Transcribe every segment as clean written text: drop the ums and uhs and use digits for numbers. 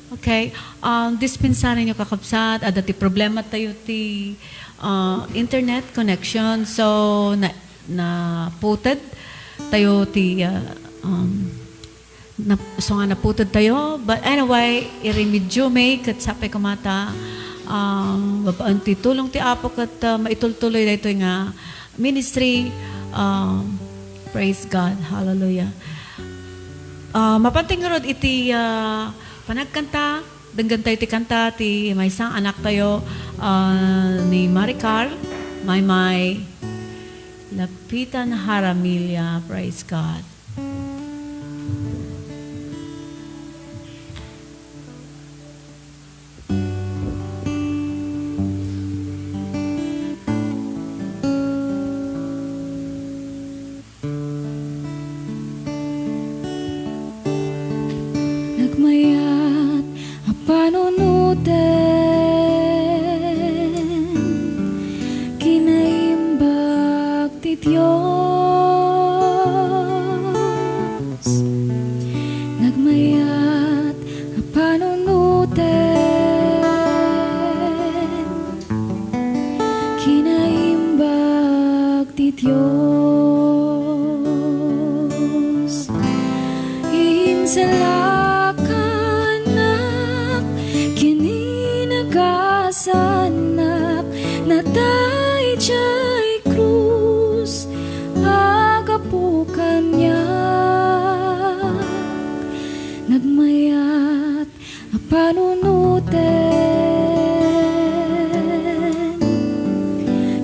Okay. Dispensarin nyo kakabsat, ada ti problema tayo ti internet connection. So, na-puted tayo ti, so nga naputed tayo. But anyway, i-remedyo may kat sapay kumata, babaan ti tulong ti apo kat maitultuloy dito nga ministry. Praise God. Hallelujah. Mapanting rod iti panagkanta, denggan tayo ti kanta, ti may isang anak tayo ni Maricar, may Lapitan Haramilya, praise God. Nagmayat a panunutin, kinaimbag ti Diyos. Nagmayat a panunutin, kinaimbag ti Diyos. Insalakan kinagasanak natay jay krus agapukan niya nagmayat a panunutin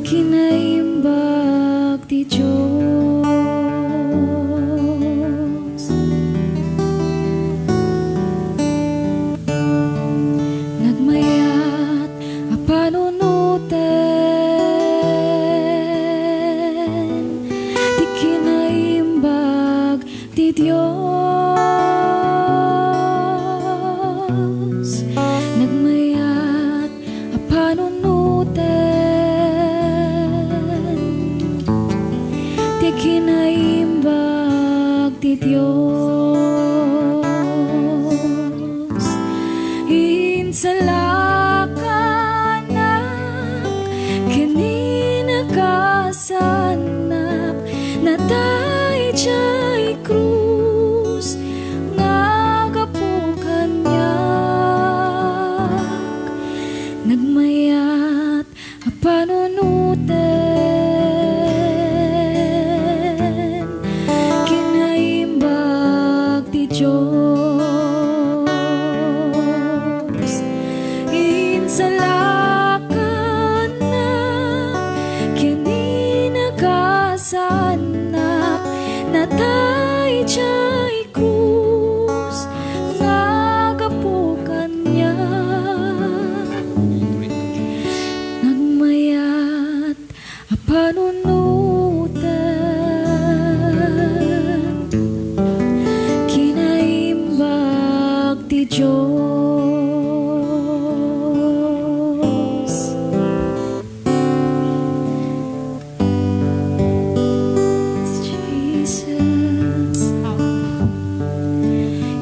kinaimbag ti Diyos. Nagmayat a panunutin di kinaimbag ti Diyos. Nagmayat a panunutin di kinaimbag ti Diyos. Insalakan kinagasanak natay jay krus ngagapukan niya nagmayat a panunutin kinaimbag ti Diyos. Insalakan na kinagasanak natay jay krus ngagapukan niya nagmayat a panunutin kinaimbag ti Diyos. Jesus,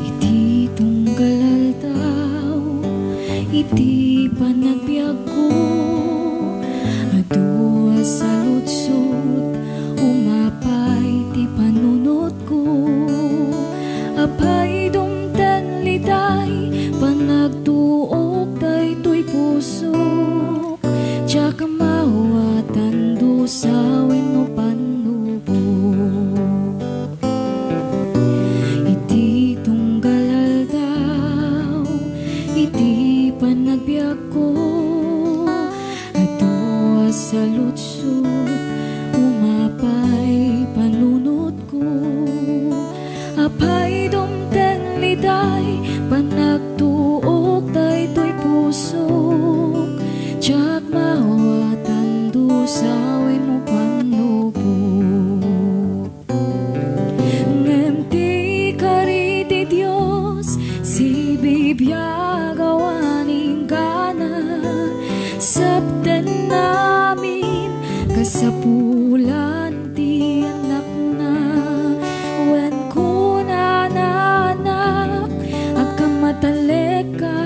iti tunggal altaw, iti panagbiag ko, adua sa lutsod, umapay ti panunot ko, apay dumten liday, panagtuok daytoy pusok, tsaka mawatan dusawin no panubo. Iti tunggal aldaw, iti panagbiag ko, adua sa lutsod, umapay panunot ko, apay dumten liday, panagtuok daytoy pusok, tsak mawatan dusawin mo panubo. Ngem ti kari ti Diyos, si bibiyagawaning gana, sabten namin kasapulan ti anak na, wen ko nananak agkamataleka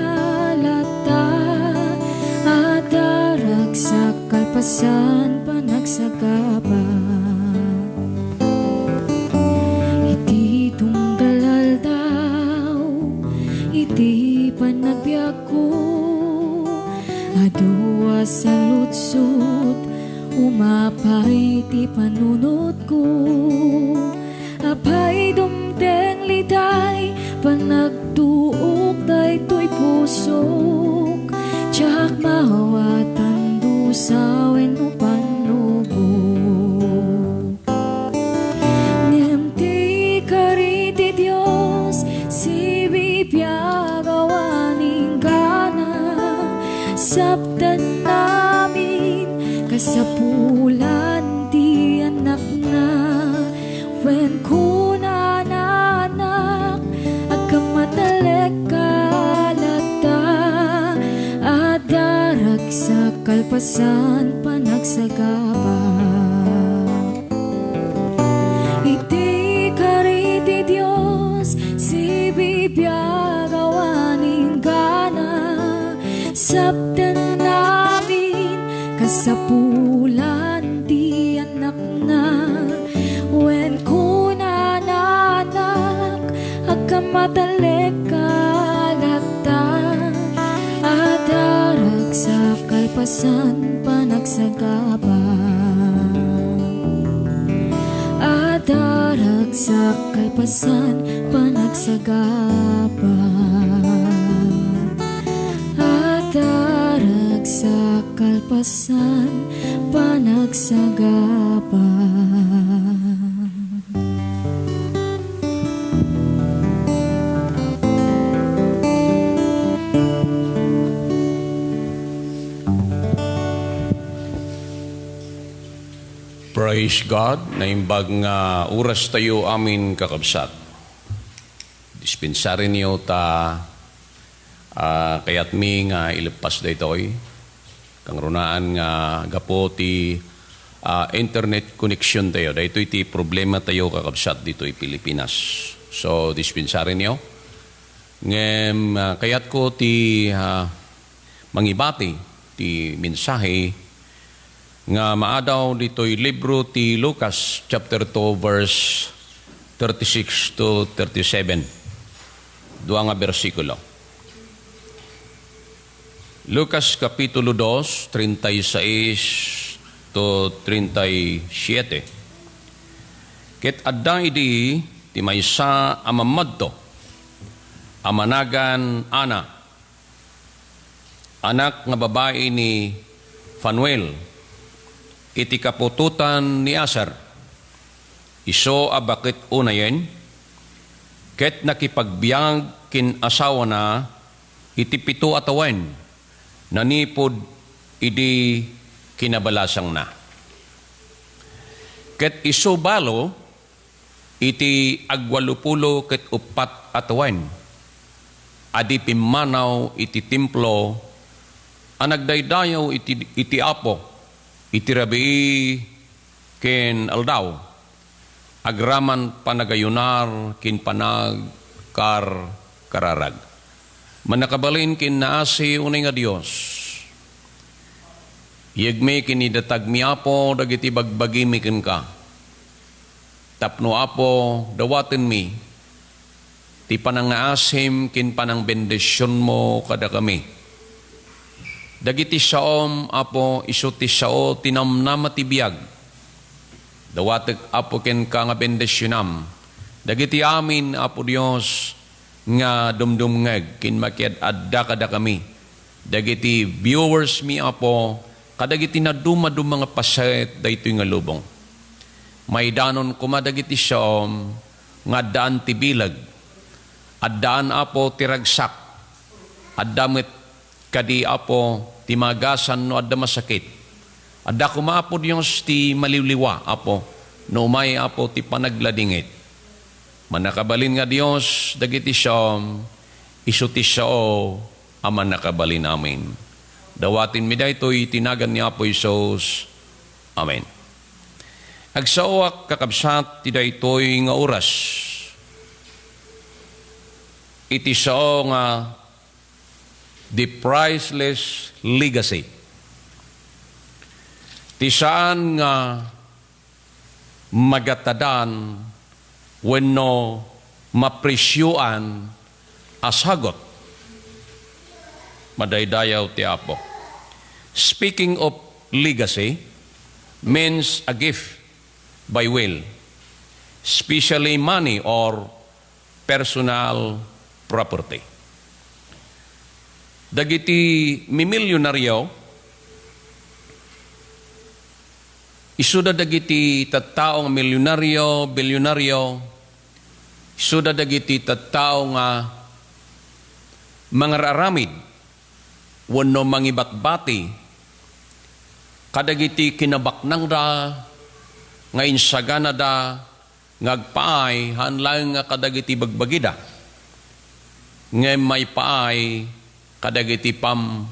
ti panagbiag ko, adua sa lutsod, umapay ti panunot ko. Apay dumteng liday, panagtuok daytoy pusok, tiyak mawatan dusawen no panubok. Ngem ti kariti Dios, si bibiyagawaning gana, sabdan namin kasapulan ti anak na. Wen kuna na anak, agkamatalek kalata, adarag sa kalpasan panagsagaba. Iti kariti Dios, si bibiyagawaning gana, sabdan namin kasapulan di anak na. Wen kuna na anak, agkamatalik kalata, adarag sa kalpasan panagsagaba. Adarag sa kalpasan panagsagaba. Adarag sa kalpasan panagsagaba. Praise God, naimbag nga oras tayo amin kakabsat. Dispensarin niyo ta kayat mi nga ilipas daytoy. Kang runaan nga gapo ti internet connection tayo. Daytoy ti problema tayo kakabsat dito'y Pilipinas. So dispensarin niyo. Ngem kayat ko ti mangibati ti mensahe nga maadaw dito'y libro ti Lucas chapter 2 verse 36 to 37. Dua nga bersikulo. Lucas kapitulo 2, 36 to 37. Ket adda idi ti maysa a mamadto, amanagan Ana, anak nga babae ni Fanuel, iti kapututan ni Aser. Iso abakit unayen, ket nakipagbiag kin asawa na iti 7 atawen, nanipod idi kinabalasang na. Ket iso balo iti agwalupulo ket 4 atawen, adi pimanaw iti templo, anagdaydayaw iti Apo, iti rabii ken aldaw, agraman panagayunar kin panagkar kararag. Manakabalin kin naasi unay nga Dios. Yegme kin idatag mi Apo dagiti bagbagimi ken ka. Tapno Apo dawaten mi ti panangaasim kin panang bendisyon mo kada kami. Dagiti saom Apo isu ti sao tinamnama ti biag. Dawatek Apo ken ka nga bendisyonam. Dagiti amin Apo Dios nga dumdumngeg kin makiad adda kada kami. Dagiti viewers mi Apo kadagiti na dumadum mga paset daytoy nga lubong. May danon kumadagiti saom nga daan ti bilag. Addaan Apo ti ragsak. Addamit kadi Apo ti magasan no adda masakit. Adda kumapod yung ti maliliwa Apo no umay Apo ti panagladingit. Manakabalin nga Dios dagiti siyam isu ti sao aman nakabalin amin. Dawatin mi daytoy tinagan ni Apo Isus. Amen. Agsaoak kakabsat ti daytoy nga oras. Iti sao nga the priceless legacy. Ti saan nga magatadan wenno mapresyuan asagot Madaydayaw ti Apo. Speaking of legacy, means a gift by will, especially money or personal property. Dagiti mimilyonaryo, isuda dagiti tattaong milyonaryo, bilyonaryo, isuda dagiti tattao nga mangararamid, wano mangibatbati, kadagiti kinabaknang da, nga insagana da, ngagpaay, hanlang nga kadagiti bagbagida, nga may paay, kadagiti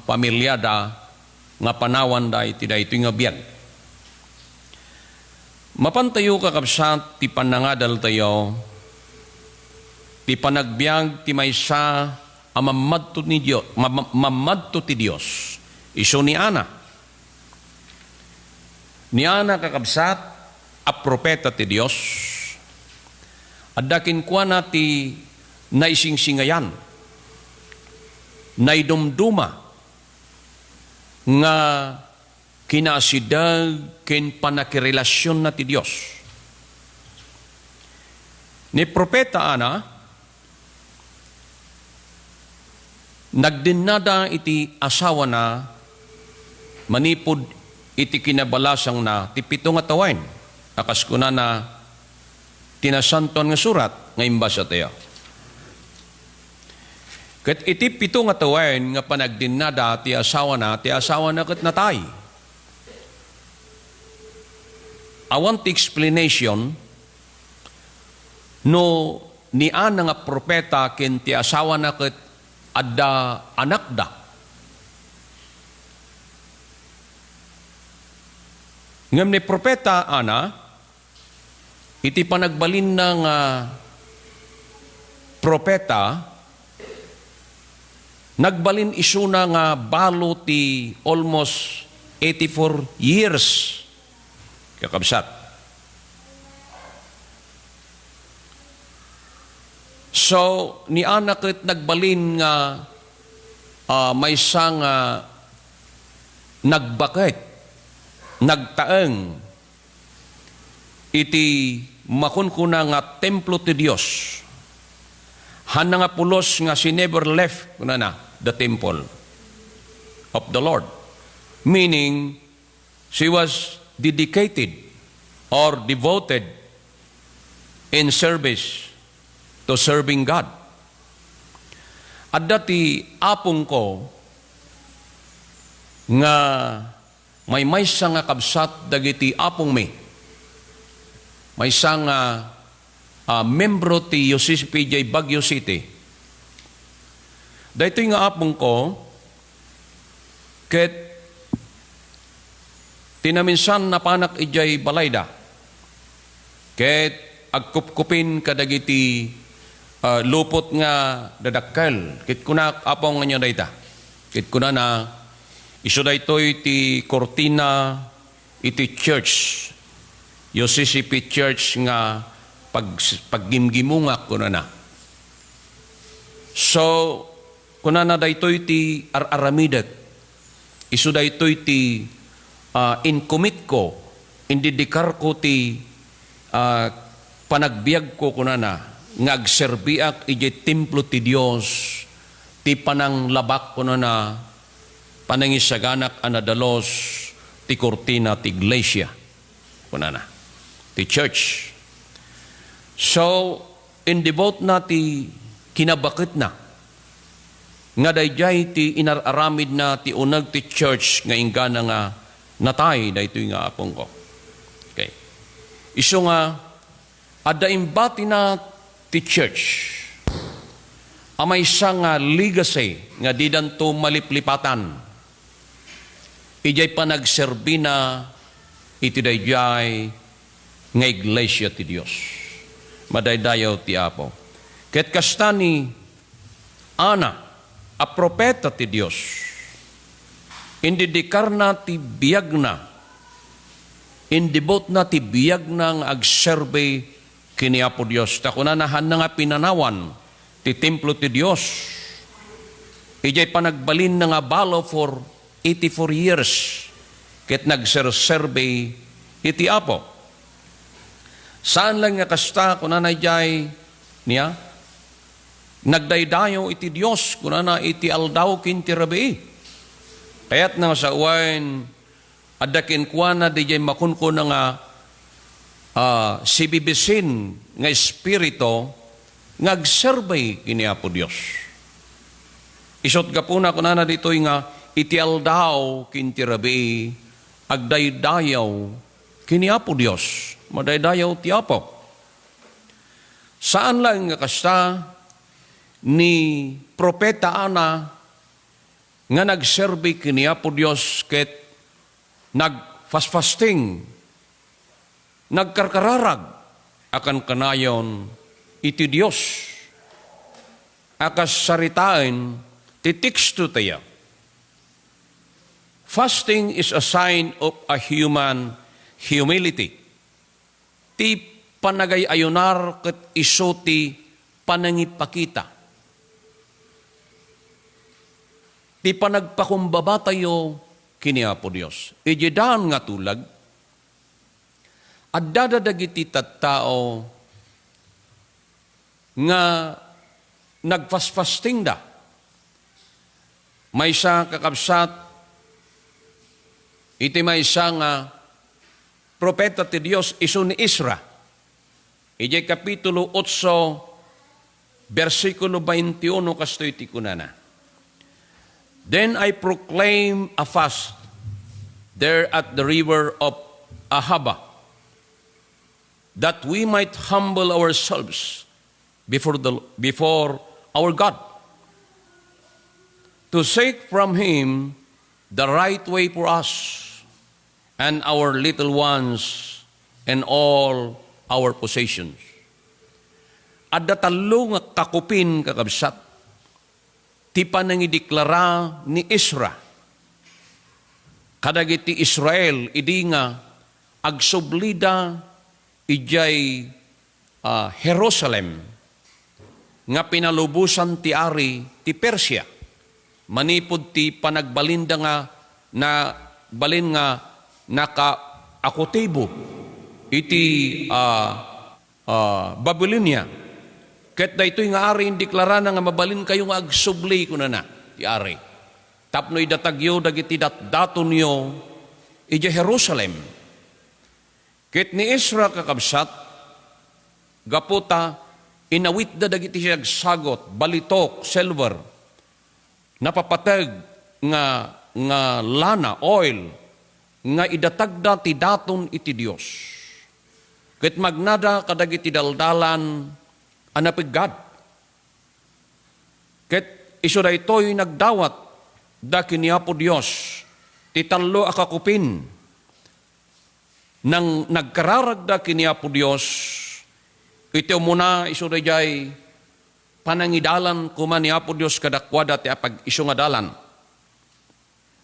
pamilyada, nga panawan da iti da ito nga biyag. Mapantayo kakabsat, ti panangadal tayo, ti panagbiag, ti maysa, mamadto ni Dios, mamadto ti Dios. Iso ni Ana. Ni Ana kakabsat, a propeta ti Dios. Adakin kwa na ti naisingsingayan, naidumduma, nga kinasidag ken panakirelasyon na ti Dios. Ni propeta Ana, nagdinada iti asawa na, manipod iti kinabalasang na, ti pito nga tawain, akas ko na tinasanton nga surat, nga imbasa tayo. Kat iti pito nga tawain, nga panagdinada, ti asawa na kat natay. I want the explanation, no ni Ana nga propeta, ken ti asawa na kat adda anak da. Ngam ni propeta Ana, iti panagbalin ng propeta, nagbalin isuna nga balo ti almost 84 years. Kakabsat. So, ni Ana ket nagbalin nga may isang nagbakit, nagtaeng, iti makunkuna nga templo ti Dios. Hana nga pulos nga she never left the temple of the Lord. Meaning, she was dedicated or devoted in service to serving God. At dati apong ko nga may maysa nga kabsat dagiti apong mi. Maysa nga membro ti UCCPJ Baguio City. Dahito nga apong ko, ket tinaminsan na panak ijay balayda. Ket agkupkupin kadagiti lupot nga dadakkel. Ket kuna apong nga nyo dayta. Ket kuna na iso daytoy ti Cortina iti church. UCCP church nga paggimgimungak kuna na. So, kuna na daytoy ti aramidet. Iso daytoy ti incommit ko, indidikar ko ti panagbiag ko kunana, ngagserbiak iti templo ti Dios, ti pananglabak kunana, panangisaganak anadalos, ti Cortina ti Iglesia, kunana, ti church. So, in-devote na ti kinabakit na, nga dayjay ti inararamid na ti unag ti church nga ingana nga natay daytoy nga apong ko. Okay. Iso nga adda imbati na ti church. Amay isa nga legacy nga di danto maliplipatan. Ijay panagserbi na iti dayjay nga iglesia ti Dios. Madaydayaw ti Apo. Ket kasta ni Ana, a propeta ti Dios. Indidikar na ti biyag na, indibot na ti biyag na nga agserbe kini Apo Dios. Takunanahan na nga pinanawan ti templo ti Dios. Ijay panagbalin na nga balo for 84 years. Ket nagserserbe iti Apo. Saan lang nga kasta kung nanayjay niya? Nagdaydayo iti Diyos kung na iti aldaw kinti rabi. Kaya't na sa uwain, adakin kuwa na dijay makunko na nga sibibisin nga espirito ngagserbay kini Apo Diyos. Isot ka po na kung na dito'y nga iti aldaw kinti rabi agdaydayaw kini Apo Diyos. Madaydayaw ti Apo. Saan lang nga kasta ni Propeta Ana nga nagserbi kini Apo Diyos ket nagfasting nagkarkararag akan kanayon iti Diyos akas saritain ti teksto tayo. Fasting is a sign of a human humility. Ti panagayayunar ket iso ti panangipakita. Ti panagpakumbaba tayo kini Apo Dios. Ijedan nga tulag, at dadadagiti tattao nga nagfasfasting da. May isa kakabsat, iti may isa nga propeta ti Dios iso ni Isra. Ije kapitulo 8, versikulo 21 kastoy ti kunana. Then I proclaim a fast there at the river of Ahaba, that we might humble ourselves before our God, to seek from Him the right way for us and our little ones and all our possessions. At datalo nga kakupin kakabsat, ti panangideklara ni Isra. Kadagiti Israel, idi nga agsublida ijay Jerusalem, nga pinalubusan ti ari ti Persia. Manipod ti panagbalinda nga na balin nga naka-akotibo iti Babylonia. Ket daytoy nga ari indeklara na nga mabalin kayo nga agsubli kuna na ti ari. Tapno idatagyo dagiti daton yo iti Jerusalem. Ket ni Isra kakabsat gaputa inawit da dagiti siya sagot balitok silver napapatag nga lana oil nga idatagda ti daton iti Dios. Ket magnada kadagiti daldalan anapigad. Ket iso da ito'y nagdawat da kini Apo Dios ti tallo akakupin nang nagkararag da kini Apo Dios iti umuna iso da jay panangidalan kuma ni Apo Dios kadakwada ti apag iso nga dalan.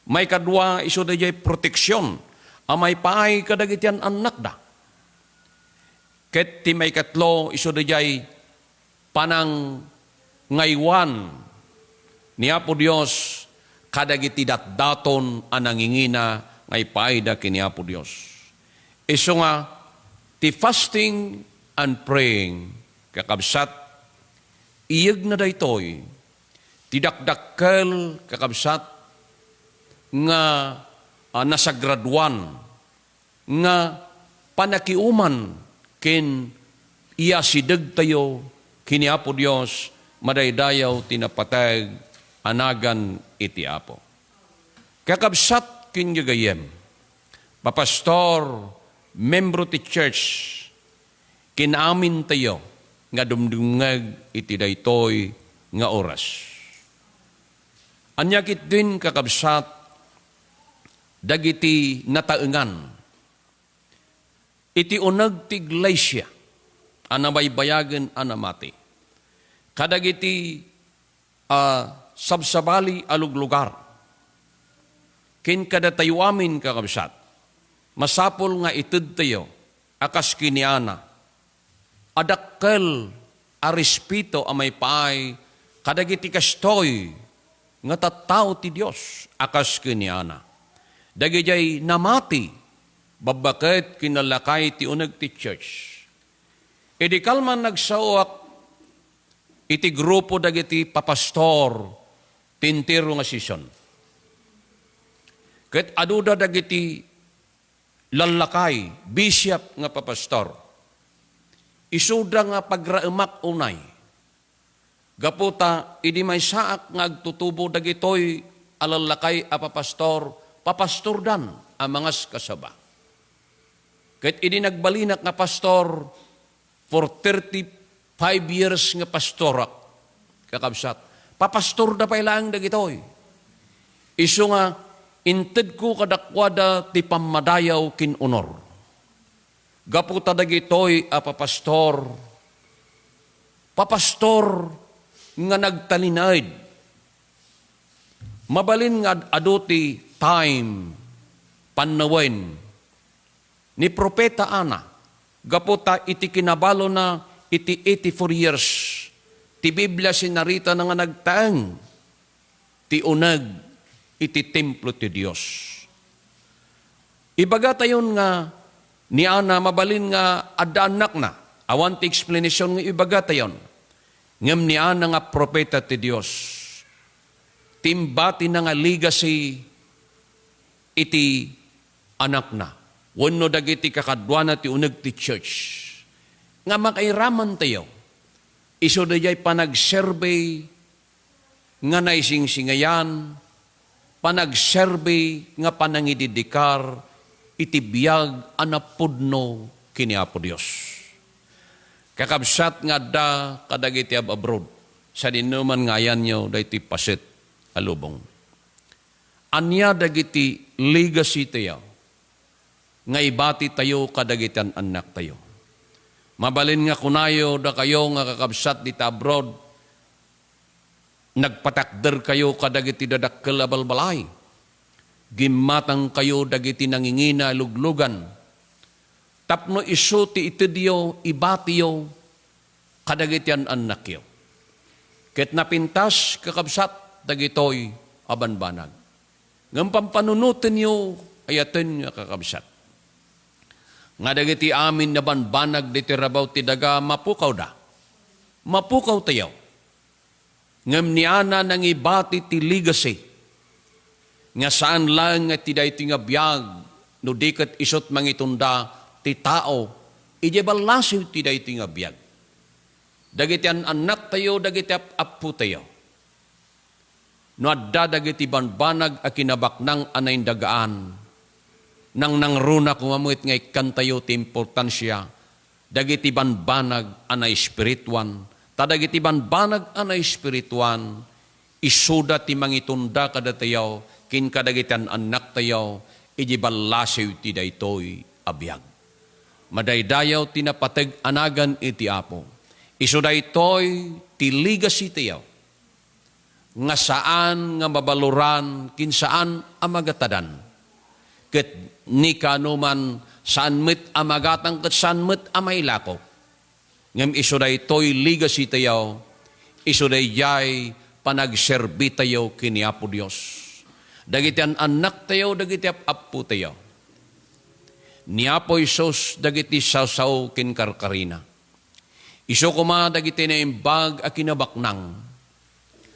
May kadwa iso da jay proteksyon amay paay kadagitian anak da. Ket ti may katlo iso da jay panang ngaywan ni Apo Dios kadagiti datdaton anangingina ngay paida kini Apo Dios. Iso nga ti fasting and praying kakabsat iyeg na daytoy ti dakdakkel kakabsat nga nasagraduan nga panakiuman ken iya sideg tayo kini Apo Dios madaydayaw tinapatag anagan iti Apo. Kakabsat kinyagayem, papastor, membro ti church, kinamin tayo nga dumdungag iti daytoy nga oras. Anyakit din kakabsat dagiti nataengan iti uneg ti iglesia anabaybayagen anamati. Kadagiti sabsabali aluglugar. Kin kada tayo amin kakabsat. Masapol nga ited tayo akas kiniana. Adakkel arispito amay paay kadagiti kastoy nga tattao ti Dios akas kiniana. Dagijay namati babaket kinalakay ti uneg ti church. Idi kalman nagsawak iti grupo dagiti papastor tintiro nga season. Ket aduda dagiti lalakay, bishop nga papastor. Isuda nga pagraimak unay. Gaputa, idi may saak nga agtutubo dagitoy alalakay a papastor, papastor dan ang mga kasaba. Ket idi nagbalinak nga pastor for 35 years nga pastorak, kakabsat. Papastor da pa ilang dagitoy. Isu nga, inted ko kadakwada ti pamadayaw kin honor. Gaputa dagitoy a papastor nga nagtalinaid. Mabalin nga aduti time pannawen ni Propeta Ana. Gaputa iti kinabalo na iti 84 years. Ti Biblia sinarita na nga nagtaeng ti uneg iti templo ti Dios. Ibaga tayon nga ni Ana mabalin nga adaanak na. Awan ti explanation nga ibaga tayon. Ngem ni Ana nga propeta ti Dios. Timbati na nga legacy iti anak na. Wenno dagiti kakadwana ti uneg ti church. Nga makairaman tayo. Iso dayay panag-survey nga naisingsingayan, panag-survey nga panangididikar, iti biyag anapudno kini Apo Dios. Kakabsat nga da kadagiti abroad, sa dinuman ngayan nyo dayti pasit alubong. Anya dagiti legacy tayo, nga ibati tayo kadagitan anak tayo. Mabalin nga kunayo da kayo nga kakabsat dita abroad, nagpatakder kayo kadagiti dadakkel a balbalay. Gimatang kayo dagiti nangingina luglugan. Tapno isu ti itidyo, ibatiyo, kadagitian anak yo. Ket napintas kakabsat dagitoy abanbanag. Ngam pampanunutin yo ayaten nga kakabsat. Nga dagiti amin na banbanag diti rabaw ti daga mapukaw da. Mapukaw tayo. Ngam niana nang ibati ti legacy. Nga saan lang nga ti dayti nga biyag no diket isot mangitunda ti tao ije balasiw ti dayti nga biyag. Dagiti anak tayo, dagiti apu tayo. No adda dagiti banbanag a kinabaknang anay dagaan nang nangruna kumamit nga ikan tayo ti importansya dagiti banbanag anay spirituan tadagiti banbanag anay spirituan isuda ti mangitunda kada tayo kin kadagitan anak tayo iji balasiw ti daytoy abiyag. Madaydayaw tinapateg anagan iti Apo. Isuda itoy ti legacy tayo nga saan nga mabaluran kin saan amagatadan. Ket ni kanuman saan met amagatang ket saan met amailako. Ngem isuda itoy legacy tayo, isuda jay panagserbi tayo kini Apo Dios. Dagiti anak tayo, dagiti apu tayo. Ni Apo Isus dagiti sausaw kin karkarina. Isu kuma dagiti na imbag a kinabaknang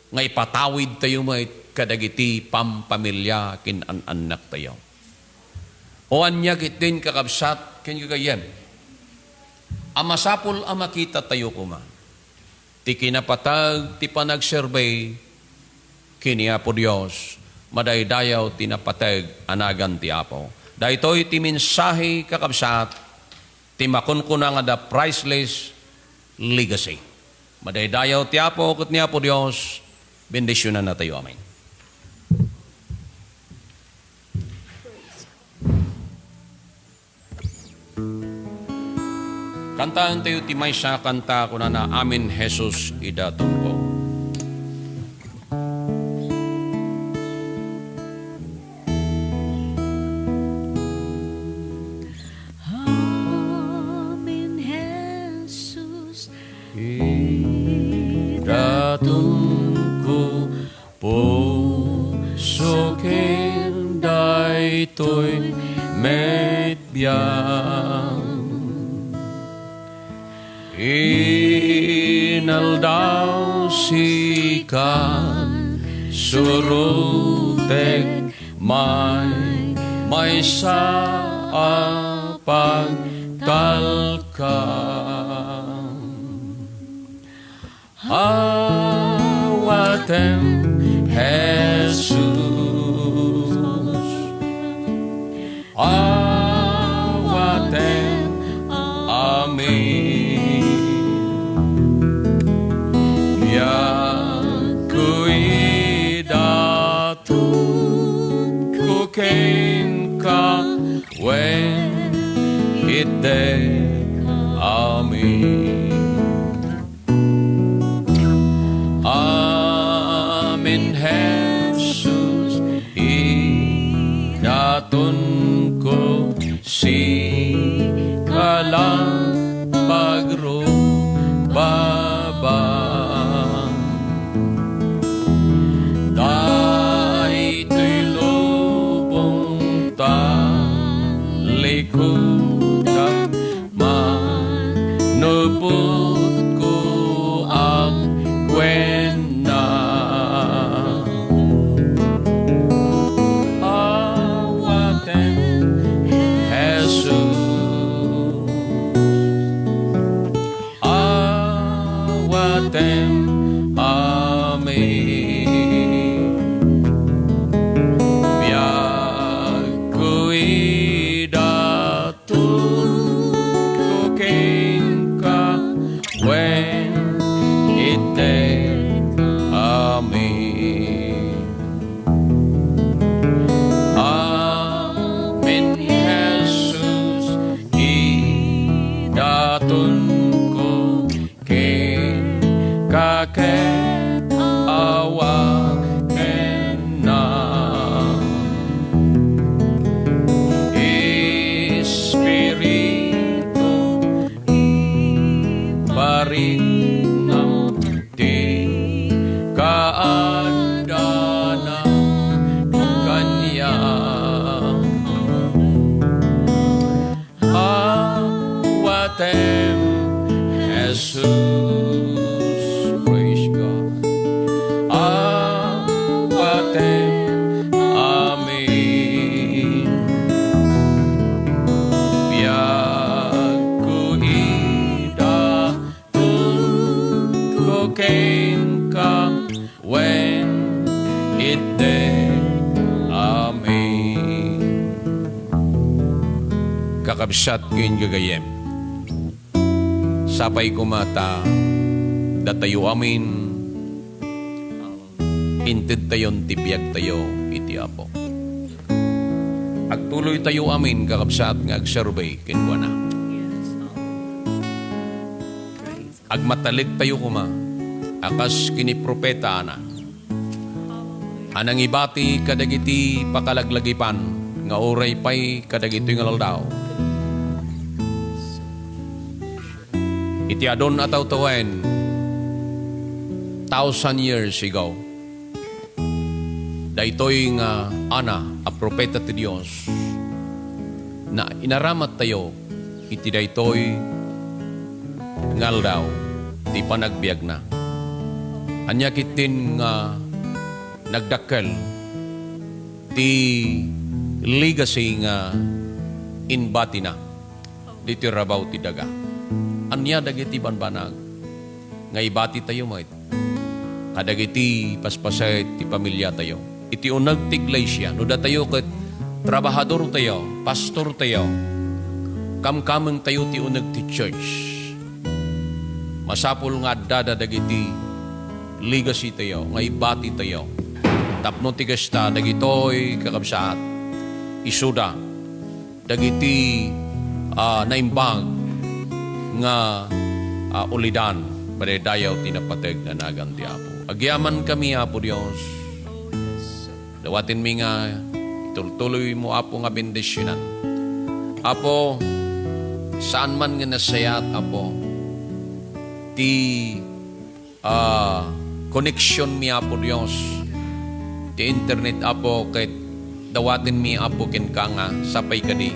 nga ipatawid tayo may kadagiti pampamilya kin anak tayo. O anya kitin kakabsat kin kagayem. Amasapul amakita tayo kuma. Ti kinapatag ti panagsurvey kini Apo Dios. Madaydayaw tinapatag anagan ti Apo. Daytoy ti mensahe kakabsat ti makunkuna nga da priceless legacy. Madaydayaw ti Apo ket ni Apo Dios bendisyonan na tayo. Amen. Kantaan tayo ti may sa kanta kuna na Amin Jesus idatong ko. Amin Jesus Idatong ko puso ken daytoy medbiyang. Inaldaw sikan surutek may sa pagtalkam. Awatem Jesus, awatem amin. Yang kuidatun kuken ka when ite amin. Amin Jesus, idatun ko si kalang pagrubabang. Dahito'y lubong talikudak manupot ko ang kwena. Awaten Jesus, awaten amin. Biag ko'y datun kuken ka when ite amin. Amin Jesus, idatun ko ken kaket awa kena. Espiritu barinam di kaadana kanya. Awatem Jesus, praise God. Awatem amin. Biag kuidatun kuken ka when ite amin. Kakabsat kin gagayem, sapay kumata datayo amin, inted tayon tibiyag tayo iti Apo. Agtuloy tayo amin kakabsat nga agsurvey kinwa na. Agmatalig tayo kuma, akas kinipropeta na. Anang ibati kadagiti pakalaglagipan, nga oray pa'y kadagiti nga laldaw. Iti adon ataw tawen 1,000 years ago. Daytoy nga ana a propeta ti Dios na inaramat tayo iti daytoy ngal daw ti panagbiag na. Anya kitin nga nagdakkel ti legacy nga inbati na diti rabaw ti daga. Anya dagiti banbanag nga ibati tayo mo ito. Kadagiti paspasay ti pamilya tayo. Iti unag ti iglesia. No da tayo kat trabahador tayo, pastor tayo, kamkameng tayo ti unag ti church. Masapul nga dada dagiti legacy tayo, nga ibati tayo. Tapno ti gasta dagitoy kakabsaat. Isuda dagiti naimbag nga ulidan dayaw tinapateg na nagang ti Apo. Agyaman kami Apo Dios. Dawatin mi nga itultuloy mo Apo nga bendisyonan. Apo, saan man nga nasayat Apo, ti connection mi Apo Dios Ti internet Apo kahit dawatin mi Apo ken ka nga sapay kadi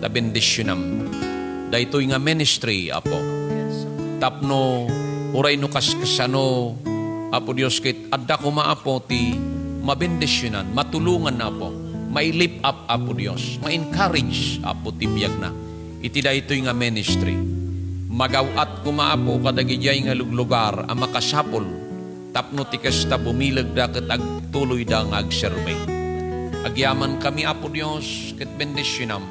ta bendisyonam. Daytoy nga ministry Apo. Tapno uray no kaskasano Apo Dios kahit adda ko maapo ti mabendisyonan, matulungan na Apo, mailip up Apo Dios, ma-encourage Apo ti biyag na. Iti daytoy nga ministry. Magawat ko maapo kadagijay nga lugar ang makasapol tapno ti kasta bumilag da ket agtuloy da nga agserbe. Agyaman kami Apo Dios ket bendisyonam.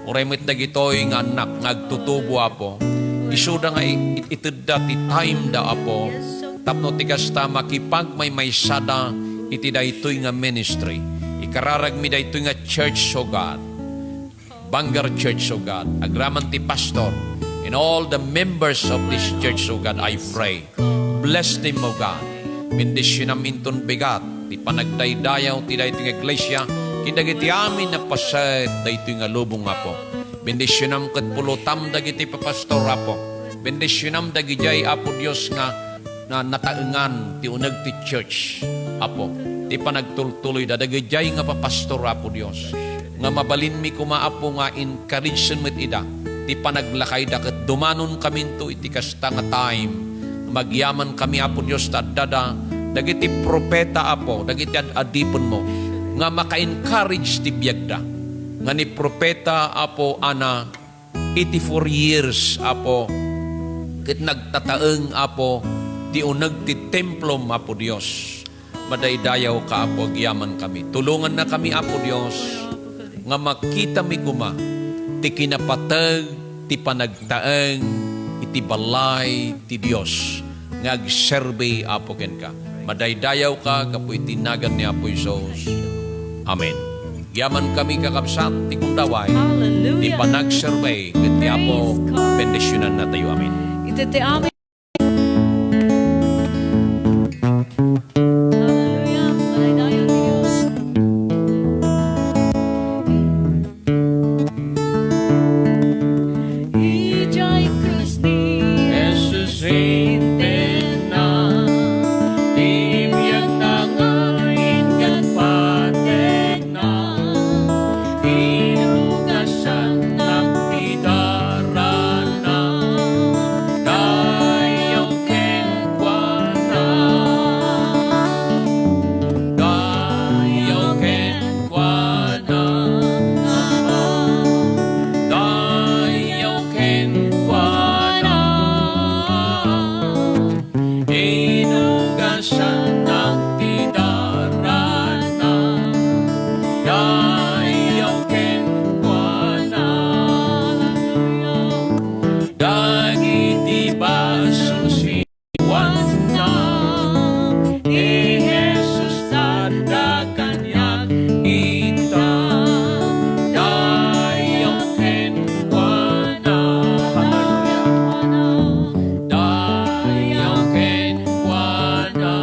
Uray met dagitoy nga anak nga agtutubo Apo. Isuda nga itedda ti time da Apo. Tapno ti kasta makipag may sada iti daytoy nga ministry. Ikararag mi daytoy nga church o God. Bangar Church o God. Agraman ti pastor and all the members of this church o God, I pray. Bless them o God. Bendisyonam inton bigat. Ti panagdaydayaw ti daytoy nga iglesia. Kindagiti amin na paset daytoy nga lubong Apo. Bendisyonam ket pulutam dagiti papastor Apo. Bendisyonam dagijay Apo Dios nga na nataengan ti uneg ti church Apo. Ti panagtultuloy dadagijay nga papastor Apo Dios. Nga mabalin mi kumaapo nga encouragement ida. Ti panaglakay da ket dumanon kami to iti kasta nga time. Magyaman kami Apo Dios tadada dagiti propeta Apo, dagiti adipon mo nga maka-encourage ti biagda. Nga ni propeta Apo ana 84 years Apo ket nagtataeng Apo ti uneg ti templom Apo Dios. Madaydayaw ka Apo agyaman kami. Tulungan na kami Apo Dios nga makita mi guma ti kinapateg ti panagtaeng iti balay ti Dios nga agserbe Apo ken ka. Madaydayaw ka kapoy tinagan ni Apo Isos. Amen. Yaman kami kakabsat ti kundaway Hallelujah. ti panagserbe ket ti Apo bendisyonan na tayo. Amen. Ito ti amin. Hallelujah. Malaydayon ti Diyos. Ijay krus ni Jesus na tibiyag na ngayon kat pateg na inugasan ng pidarana dayaw kenkwana dayaw kenkwana dayaw kenkwana inugasan ng pidarana dayaw kenkwana dagiti basol siwan na ni Jesus tanda kanyak ita dayaw kenkwana hallelujah dayaw kenkwana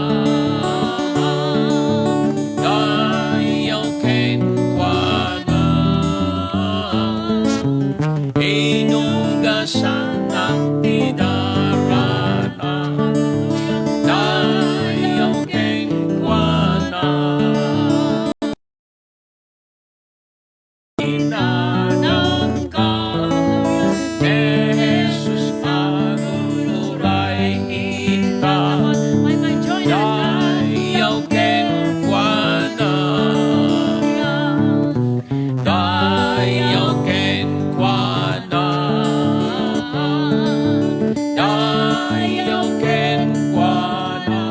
dayaw kenkwana inugasan ng pidarana dayaw kenkwana inanang ka Jesus aguluray ita May join us na. dayaw kenkwana dayaw kenkwana dayaw kenkwana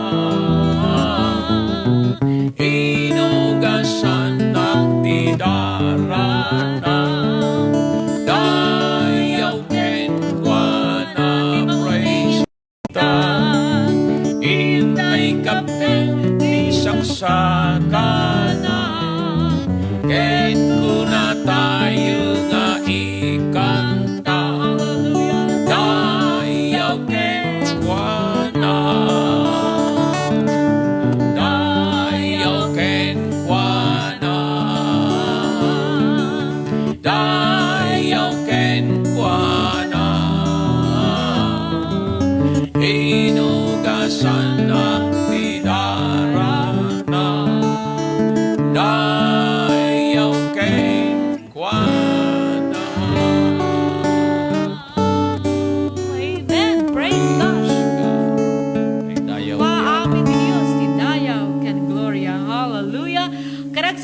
inugasan ng tidarana dayaw kenkwana praise God intay kapten di saksakana kahit kuna tayo nga ikanta dayaw kenkwana dayaw kenkwana dayaw kenkwana inugasan ng pidarana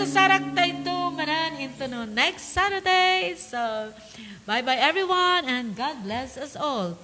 sa sarak tayo manan into no next Saturday. So, bye-bye everyone and God bless us all.